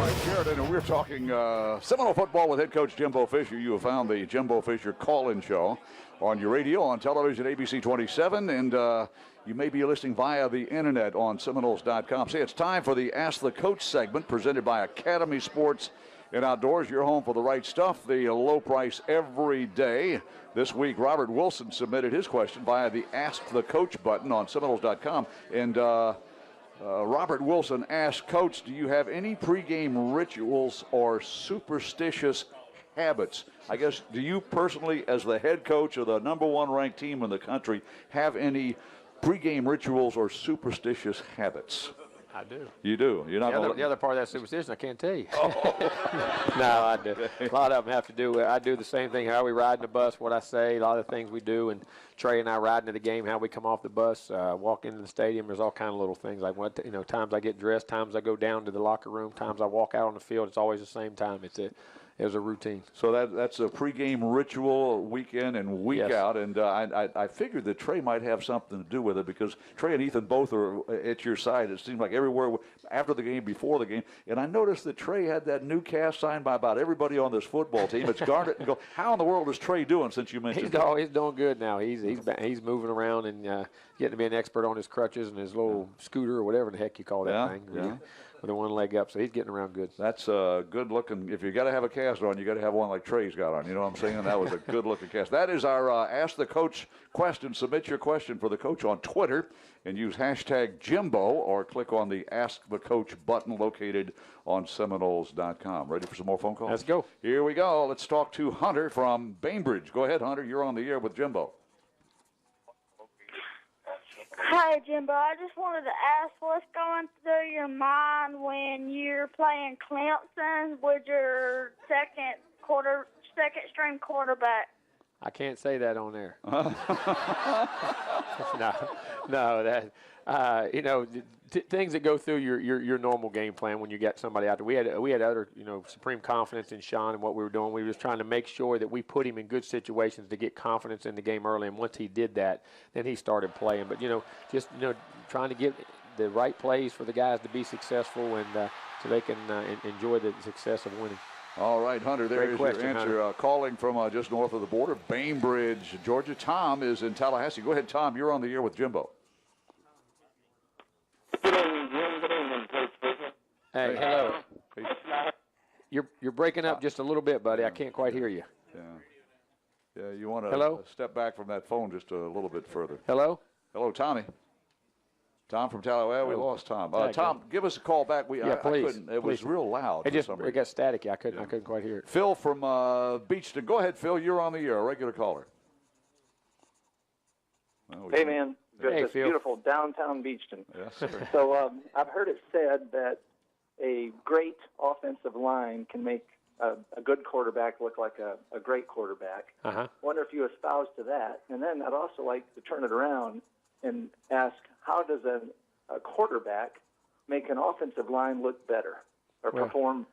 right, Sheridan, and we're talking Seminole football with head coach Jimbo Fisher. You have found the Jimbo Fisher call-in show on your radio, on television, ABC 27, and you may be listening via the internet on Seminoles.com. Say it's time for the Ask the Coach segment presented by Academy Sports and Outdoors. Your home for the right stuff, the low price every day. This week, Robert Wilson submitted his question via the Ask the Coach button on Seminoles.com, and Robert Wilson asked, Coach, do you have any pregame rituals or superstitious habits? I guess, do you personally, as the head coach of the number one ranked team in the country, have any pregame rituals or superstitious habits? I do. You do? You're not the other part of that superstition, I can't tell you. Oh. No, I do. A lot of them have to do. I do the same thing, how we ride in the bus, what I say, a lot of the things we do. And Trey and I ride into the game, how we come off the bus, walk into the stadium. There's all kind of little things. Like, times I get dressed, times I go down to the locker room, times I walk out on the field. It's always the same time. It was a routine. So that's a pregame ritual week in and week out, and I figured that Trey might have something to do with it because Trey and Ethan both are at your side. It seems like everywhere after the game, before the game, and I noticed that Trey had that new cast signed by about everybody on this football team. It's Garnet and go. How in the world is Trey doing since you mentioned He's doing good now. He's moving around and getting to be an expert on his crutches and his little scooter or whatever the heck you call that thing. Yeah. With the one leg up, so he's getting around good. That's good looking. If you got to have a cast on, you got to have one like Trey's got on. You know what I'm saying? That was a good looking cast. That is our Ask the Coach question. Submit your question for the coach on Twitter and use hashtag Jimbo or click on the Ask the Coach button located on Seminoles.com. Ready for some more phone calls? Let's go. Here we go. Let's talk to Hunter from Bainbridge. Go ahead, Hunter. You're on the air with Jimbo. Hi, Jimbo. I just wanted to ask what's going through your mind when you're playing Clemson with your second string quarterback. I can't say that on there. Things that go through your normal game plan when you get somebody out there. We had other supreme confidence in Sean and what we were doing. We were just trying to make sure that we put him in good situations to get confidence in the game early. And once he did that, then he started playing. But trying to get the right plays for the guys to be successful and so they can enjoy the success of winning. All right, Hunter, there is your answer. Calling from just north of the border, Bainbridge, Georgia. Tom is in Tallahassee. Go ahead, Tom. You're on the air with Jimbo. Hey, hello. Hey. You're breaking up just a little bit, buddy. I can't quite hear you. Yeah, you want to step back from that phone just a little bit further. Hello? Hello, Tommy. Tom from Tallahassee. We lost Tom. Tom, give us a call back. Please. I couldn't. It was real loud. It got staticky. I couldn't quite hear it. Phil from Beachton. Go ahead, Phil. You're on the air. A regular caller. Hey, man. Hey, it's Phil. Beautiful downtown Beachton. Yes, sir. So I've heard it said that a great offensive line can make a good quarterback look like a great quarterback. Uh-huh. Wonder if you espouse to that. And then I'd also like to turn it around and ask, how does a quarterback make an offensive line look better or perform?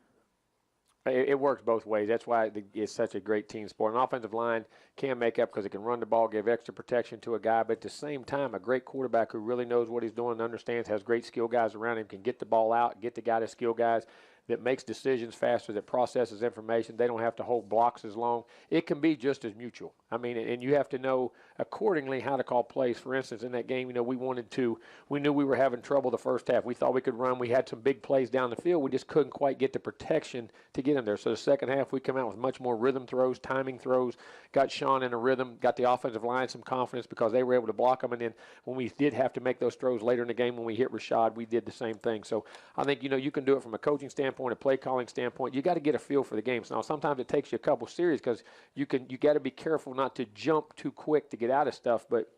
It works both ways. That's why it's such a great team sport. An offensive line can make up because it can run the ball, give extra protection to a guy, but at the same time, a great quarterback who really knows what he's doing and understands, has great skill guys around him, can get the ball out, get the guy to skill guys, that makes decisions faster, that processes information. They don't have to hold blocks as long. It can be just as mutual. I mean, and you have to know accordingly how to call plays. For instance, in that game, we knew we were having trouble the first half. We thought we could run. We had some big plays down the field. We just couldn't quite get the protection to get them there. So the second half, we come out with much more rhythm throws, timing throws, got Sean in a rhythm, got the offensive line some confidence because they were able to block them. And then when we did have to make those throws later in the game, when we hit Rashad, we did the same thing. So I think, you can do it from a coaching standpoint, a play calling standpoint. You got to get a feel for the games. Now, sometimes it takes you a couple series because you got to be careful not to jump too quick to get out of stuff. But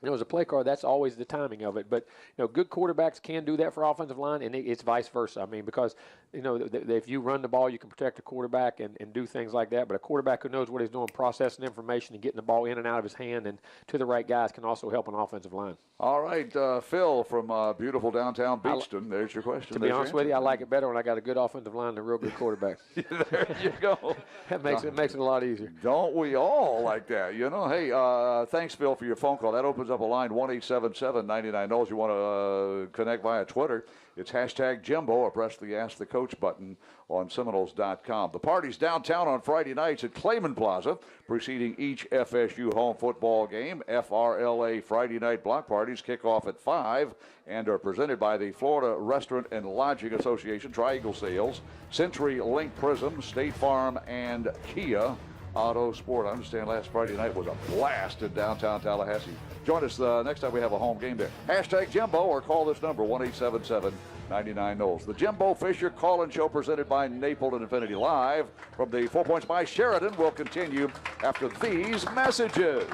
as a play caller, that's always the timing of it. But good quarterbacks can do that for offensive line, and it's vice versa. I mean, because if you run the ball, you can protect a quarterback and do things like that. But a quarterback who knows what he's doing, processing information and getting the ball in and out of his hand and to the right guys can also help an offensive line. All right, Phil from beautiful downtown Beachton. There's your question. To be honest with you, I like it better when I got a good offensive line and a real good quarterback. There you go. That makes it a lot easier. Don't we all like that? Hey, thanks, Phil, for your phone call. That opens up a line, 1-877-99-NOLS. You want to connect via Twitter, it's hashtag Jimbo, or press the Ask the Coach button on Seminoles.com. The party's downtown on Friday nights at Clayman Plaza, preceding each FSU home football game. FRLA Friday night block parties kick off at 5 and are presented by the Florida Restaurant and Lodging Association, Triangle Sales, Century Link Prism, State Farm, and Kia Auto Sport. I understand last Friday night was a blast in downtown Tallahassee. Join us next time we have a home game there. Hashtag Jimbo, or call this number, 1-877-99-NOLS. The Jimbo Fisher Call-In Show, presented by Napleton Infinity, live from the 4 Points by Sheridan, will continue after these messages.